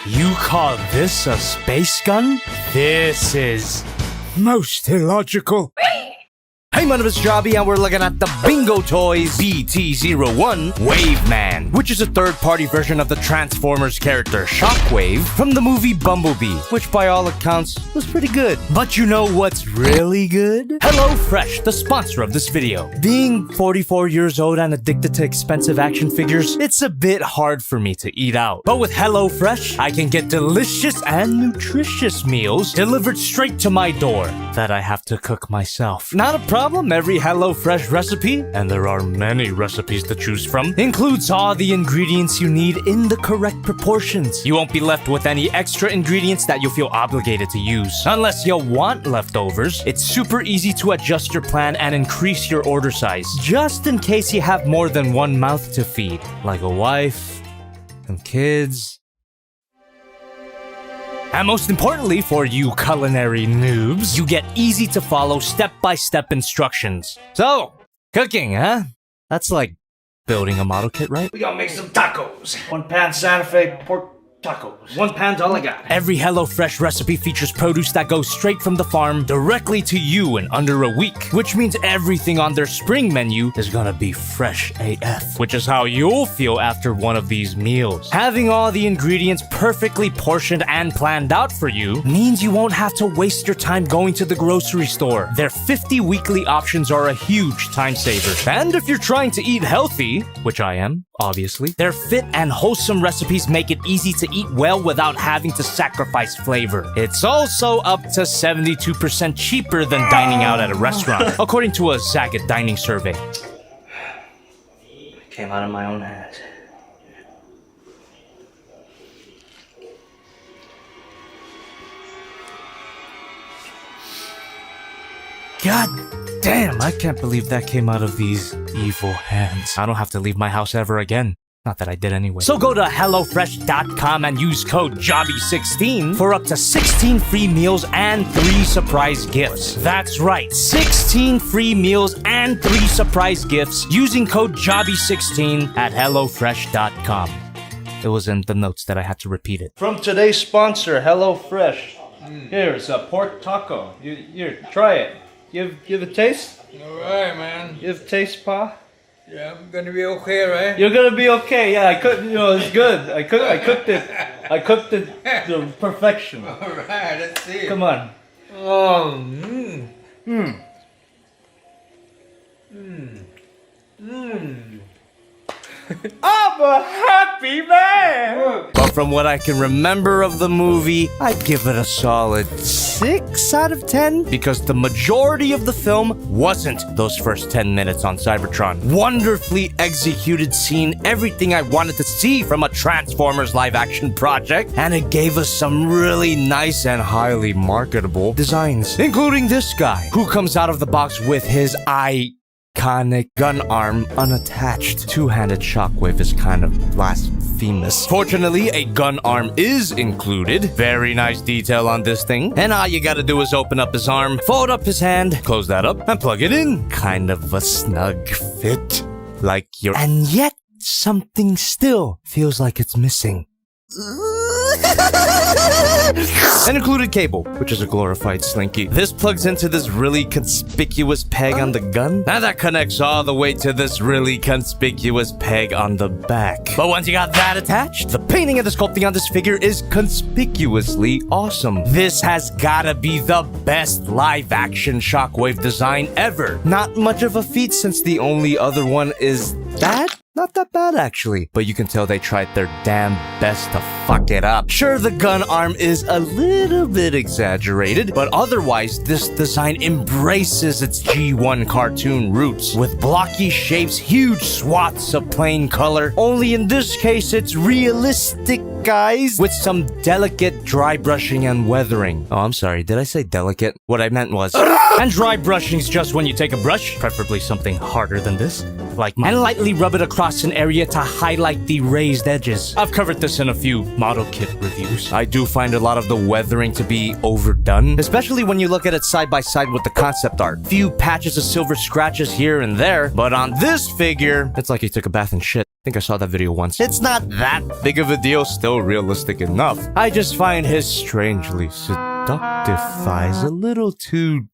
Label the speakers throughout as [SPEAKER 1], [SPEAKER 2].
[SPEAKER 1] You call this a space gun? This is most illogical. Hey, my name is Jobby, and we're looking at the BingoToys BT-01 Waveman, which is a third-party version of the Transformers character Shockwave from the movie Bumblebee, which by all accounts was pretty good. But you know what's really good? HelloFresh, the sponsor of this video. Being 44 years old and addicted to expensive action figures, it's a bit hard for me to eat out. But with HelloFresh, I can get delicious and nutritious meals delivered straight to my door that I have to cook myself. Not a problem. Every HelloFresh recipe, and there are many recipes to choose from, includes all the ingredients you need in the correct proportions. You won't be left with any extra ingredients that you feel obligated to use. Unless you want leftovers, it's super easy to adjust your plan and increase your order size, just in case you have more than one mouth to feed, like a wife and kids. And most importantly, for you culinary noobs, you get easy to follow step-by-step instructions. So, cooking, huh? That's like building a model kit, right?
[SPEAKER 2] We gonna make some tacos. 1 pan Santa Fe pork tacos. 1 pan's all I got.
[SPEAKER 1] Every HelloFresh recipe features produce that goes straight from the farm directly to you in under a week, which means everything on their spring menu is gonna be fresh AF, which is how you'll feel after one of these meals. Having all the ingredients perfectly portioned and planned out for you means you won't have to waste your time going to the grocery store. Their 50 weekly options are a huge time saver. And if you're trying to eat healthy, which I am, obviously, their fit and wholesome recipes make it easy to eat well without having to sacrifice flavor. It's also up to 72% cheaper than dining out at a restaurant, according to a Zagat dining survey.
[SPEAKER 2] Came out of my own hands.
[SPEAKER 1] God damn, I can't believe that came out of these evil hands. I don't have to leave my house ever again. Not that I did anyway. So go to HelloFresh.com and use code JOBBY16 for up to 16 free meals and 3 surprise gifts. That's right, 16 free meals and 3 surprise gifts using code JOBBY16 at HelloFresh.com. It was in the notes that I had to repeat it.
[SPEAKER 2] From today's sponsor, HelloFresh. Here's a pork taco. Here, try it. Give a taste.
[SPEAKER 3] Alright, man.
[SPEAKER 2] Give a taste, Pa.
[SPEAKER 3] Yeah, I'm gonna be okay, right?
[SPEAKER 2] You're gonna be okay. Yeah, I cooked. It's good. I cooked it. I cooked it to perfection.
[SPEAKER 3] Alright, let's see.
[SPEAKER 2] Come on.
[SPEAKER 3] Oh,
[SPEAKER 2] I'm a happy man!
[SPEAKER 1] But from what I can remember of the movie, I'd give it a solid 6 out of 10 because the majority of the film wasn't those first 10 minutes on Cybertron. Wonderfully executed scene, everything I wanted to see from a Transformers live-action project, and it gave us some really nice and highly marketable designs, including this guy, who comes out of the box with his iconic gun arm unattached. Two-handed Shockwave is kind of blasphemous. Fortunately, a gun arm is included. Very nice detail on this thing. And all you gotta do is open up his arm, fold up his hand, close that up, and plug it in. Kind of a snug fit. Like you're... And yet, something still feels like it's missing. An included cable, which is a glorified slinky. This plugs into this really conspicuous peg on the gun, and that connects all the way to this really conspicuous peg on the back. But once you got that attached, the painting and the sculpting on this figure is conspicuously awesome. This has gotta be the best live-action Shockwave design ever. Not much of a feat since the only other one is that? Not that bad, actually. But you can tell they tried their damn best to fuck it up. Sure, the gun arm is a little bit exaggerated, but otherwise, this design embraces its G1 cartoon roots. With blocky shapes, huge swaths of plain color. Only in this case, it's realistic, guys, with some delicate dry brushing and weathering. Oh, I'm sorry, did I say delicate? What I meant was... And dry brushing's just when you take a brush, preferably something harder than this, like mine, and lightly rub it across an area to highlight the raised edges. I've covered this in a few model kit reviews. I do find a lot of the weathering to be overdone, especially when you look at it side by side with the concept art. Few patches of silver scratches here and there, but on this figure, it's like he took a bath in shit. think I saw that video once. It's not that big of a deal, still realistic enough. I just find his strangely seductive thighs a little too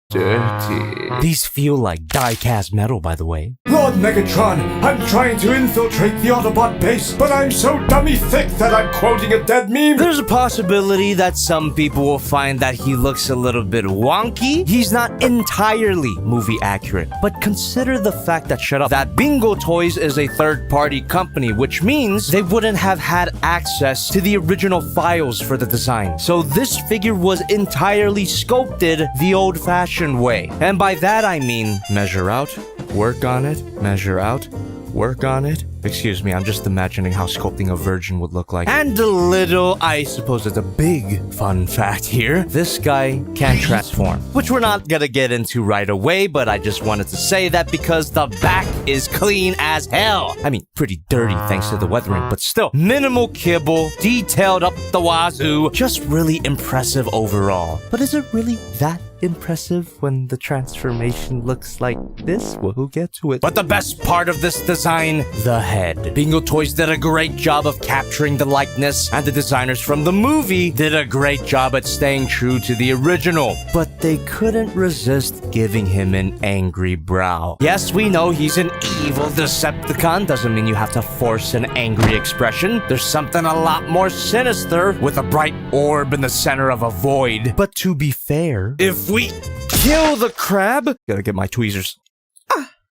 [SPEAKER 1] dirty. These feel like die-cast metal, by the way.
[SPEAKER 4] Lord Megatron, I'm trying to infiltrate the Autobot base, but I'm so dummy thick that I'm quoting a dead meme.
[SPEAKER 1] There's a possibility that some people will find that he looks a little bit wonky. He's not entirely movie accurate, but consider the fact that, that BingoToys is a third-party company, which means they wouldn't have had access to the original files for the design. So this figure was entirely sculpted the old-fashioned way. And by that I mean measure out, work on it, measure out, work on it. Excuse me, I'm just imagining how sculpting a virgin would look like. And a little, I suppose it's a big fun fact here, this guy can transform, which we're not gonna get into right away, but I just wanted to say that because the back is clean as hell. I mean, pretty dirty thanks to the weathering, but still, minimal kibble, detailed up the wazoo, just really impressive overall. But is it really that impressive when the transformation looks like this? We'll get to it. But the best part of this design, the head. BingoToys did a great job of capturing the likeness, and the designers from the movie did a great job at staying true to the original. But they couldn't resist giving him an angry brow. Yes, we know he's an evil Decepticon. Doesn't mean you have to force an angry expression. There's something a lot more sinister with a bright orb in the center of a void. But to be fair, if we kill the crab... Gotta get my tweezers.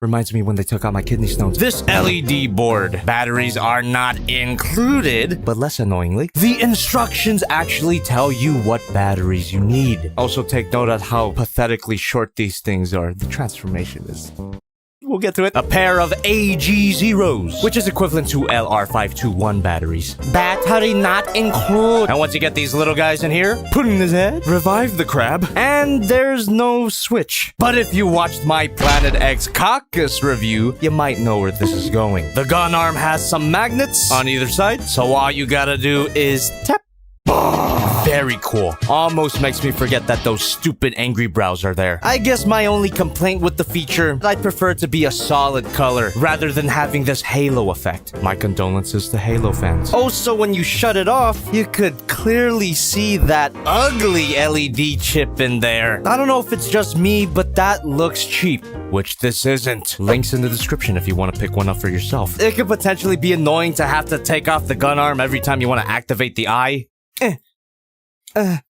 [SPEAKER 1] Reminds me when they took out my kidney stones. This LED board. Batteries are not included, but less annoyingly, the instructions actually tell you what batteries you need. Also take note of how pathetically short these things are. The transformation is... We'll get to it. A pair of AG Zeros, which is equivalent to LR521 batteries. Battery not included. And once you get these little guys in here, put in his head, revive the crab, and there's no switch. But if you watched my Planet X CACUS review, you might know where this is going. The gun arm has some magnets on either side, so all you gotta do is tap. Very cool. Almost makes me forget that those stupid angry brows are there. I guess my only complaint with the feature, I'd prefer it to be a solid color rather than having this halo effect. My condolences to Halo fans. Also, when you shut it off, you could clearly see that ugly LED chip in there. I don't know if it's just me, but that looks cheap. Which this isn't. Links in the description if you want to pick one up for yourself. It could potentially be annoying to have to take off the gun arm every time you want to activate the eye.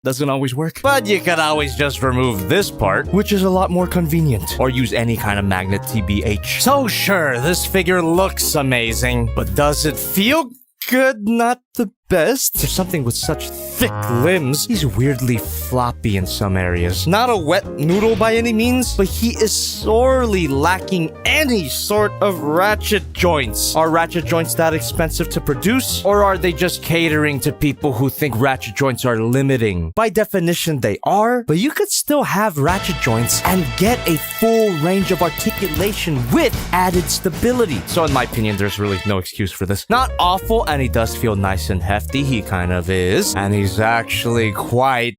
[SPEAKER 1] Doesn't always work. But you could always just remove this part, which is a lot more convenient. Or use any kind of magnet TBH. So sure, this figure looks amazing, but does it feel good? Not the best. For something with such thick limbs, he's weirdly floppy in some areas. Not a wet noodle by any means, but he is sorely lacking any sort of ratchet joints. Are ratchet joints that expensive to produce? Or are they just catering to people who think ratchet joints are limiting? By definition, they are, but you could still have ratchet joints and get a full range of articulation with added stability. So in my opinion, there's really no excuse for this. Not awful, and he does feel nice and hefty. He kind of is. And he's actually quite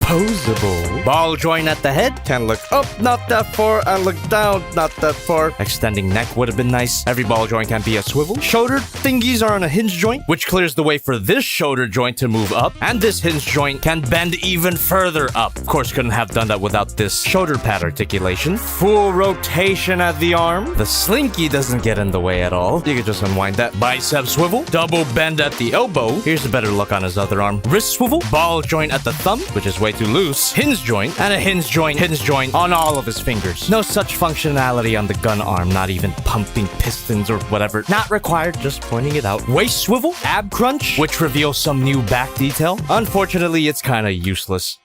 [SPEAKER 1] posable. Ball joint at the head, can look up, not that far, and look down, not that far. Extending neck would have been nice. Every ball joint can be a swivel. Shoulder thingies are on a hinge joint, which clears the way for this shoulder joint to move up, and this hinge joint can bend even further up. Of course, couldn't have done that without this shoulder pad articulation. Full rotation at the arm. The slinky doesn't get in the way at all. You could just unwind that. Bicep swivel, double bend at the elbow. Here's a better look on his other arm. Wrist swivel, ball joint at the thumb, which is way too loose, hinge joint, and a hinge joint on all of his fingers. No such functionality on the gun arm, not even pumping pistons or whatever. Not required, just pointing it out. Waist swivel, ab crunch, which reveals some new back detail. Unfortunately, it's kind of useless.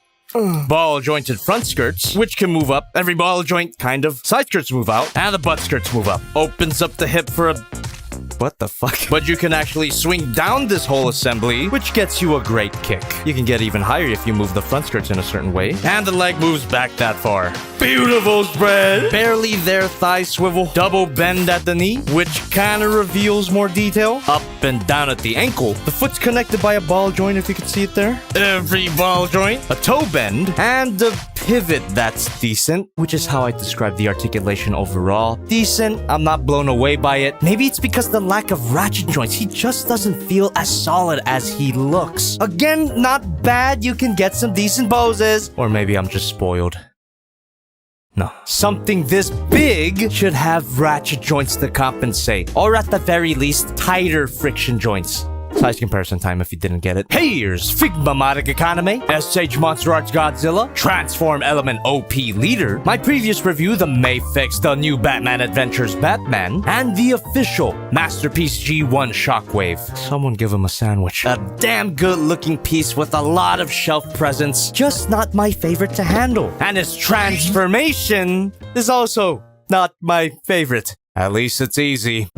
[SPEAKER 1] Ball jointed front skirts, which can move up. Every ball joint, kind of. Side skirts move out, and the butt skirts move up. Opens up the hip for a What the fuck? But you can actually swing down this whole assembly, which gets you a great kick. You can get even higher if you move the front skirts in a certain way. And the leg moves back that far. Beautiful spread. Barely there thigh swivel. Double bend at the knee, which kind of reveals more detail. Up and down at the ankle. The foot's connected by a ball joint, if you can see it there. Every ball joint. A toe bend. And a pivot that's decent, which is how I describe the articulation overall. Decent. I'm not blown away by it. Maybe it's because the lack of ratchet joints. He just doesn't feel as solid as he looks. Again, not bad. You can get some decent poses. Or maybe I'm just spoiled. No. Something this big should have ratchet joints to compensate. Or at the very least, tighter friction joints. Size comparison time if you didn't get it. Here's Figma Modic Economy, SH Monster Arts Godzilla, Transform Element OP Leader, my previous review, the May Fix, the new Batman Adventures Batman, and the official Masterpiece G1 Shockwave. Someone give him a sandwich. A damn good looking piece with a lot of shelf presence, just not my favorite to handle. And his transformation is also not my favorite. At least it's easy.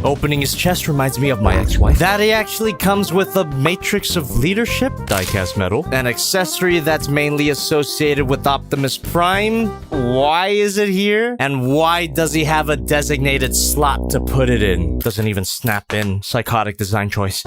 [SPEAKER 1] Opening his chest reminds me of my ex-wife. That he actually comes with a Matrix of Leadership, diecast metal, an accessory that's mainly associated with Optimus Prime. Why is it here? And why does he have a designated slot to put it in? Doesn't even snap in. Psychotic design choice.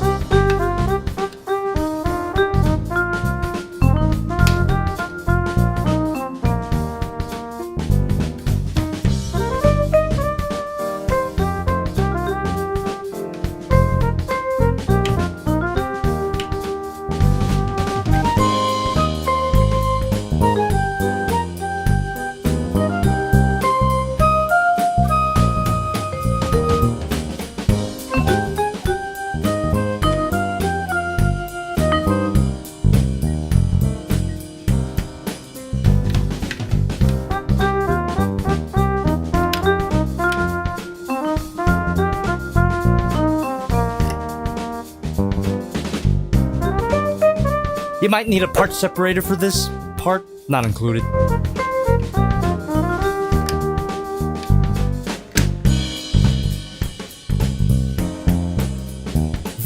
[SPEAKER 1] You might need a part separator for this part, not included.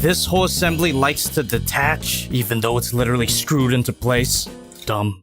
[SPEAKER 1] This whole assembly likes to detach, even though it's literally screwed into place. Dumb.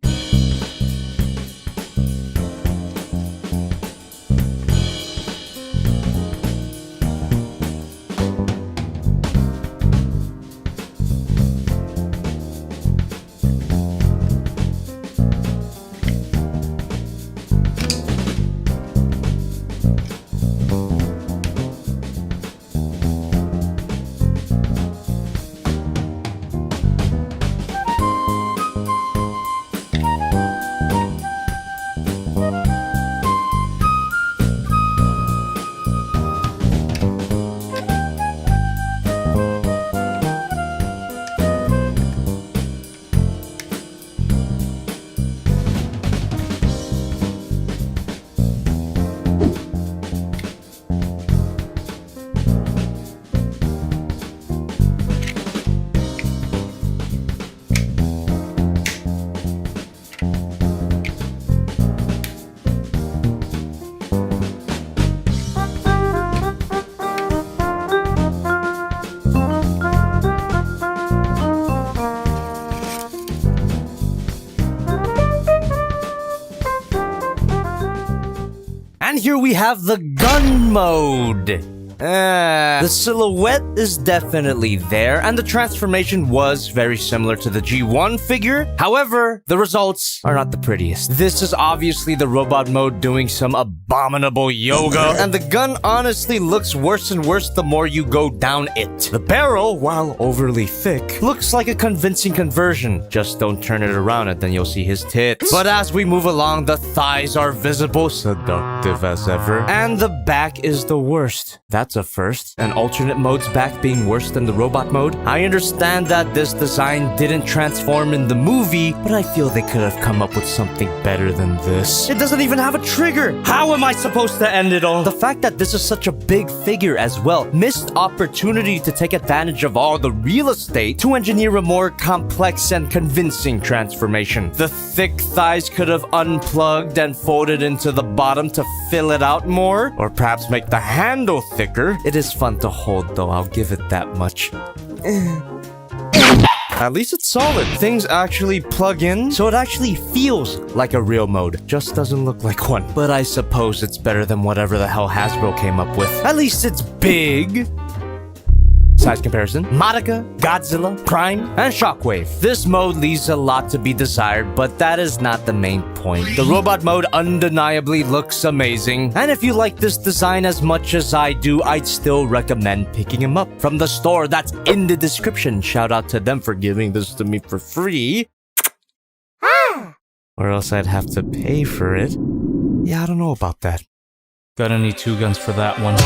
[SPEAKER 1] And here we have the gun mode. The silhouette is definitely there, and the transformation was very similar to the G1 figure. However, the results are not the prettiest. This is obviously the robot mode doing some abominable yoga, and the gun honestly looks worse and worse the more you go down it. The barrel, while overly thick, looks like a convincing conversion. Just don't turn it around and then you'll see his tits. But as we move along, the thighs are visible, seductive as ever, and the back is the worst. That That's a first. And alternate mode's back being worse than the robot mode. I understand that this design didn't transform in the movie, but I feel they could have come up with something better than this. It doesn't even have a trigger. How am I supposed to end it all? The fact that this is such a big figure as well. Missed opportunity to take advantage of all the real estate to engineer a more complex and convincing transformation. The thick thighs could have unplugged and folded into the bottom to fill it out more, or perhaps make the handle thicker. It is fun to hold though, I'll give it that much. At least it's solid. Things actually plug in, so it actually feels like a real mode. Just doesn't look like one. But I suppose it's better than whatever the hell Hasbro came up with. At least it's big. Size comparison: Modica, Godzilla, Prime, and Shockwave. This mode leaves a lot to be desired, but that is not the main point. The robot mode undeniably looks amazing, and if you like this design as much as I do, I'd still recommend picking him up from the store that's in the description. Shout out to them for giving this to me for free. Or else I'd have to pay for it. Yeah, I don't know about that. Gonna need 2 guns for that one.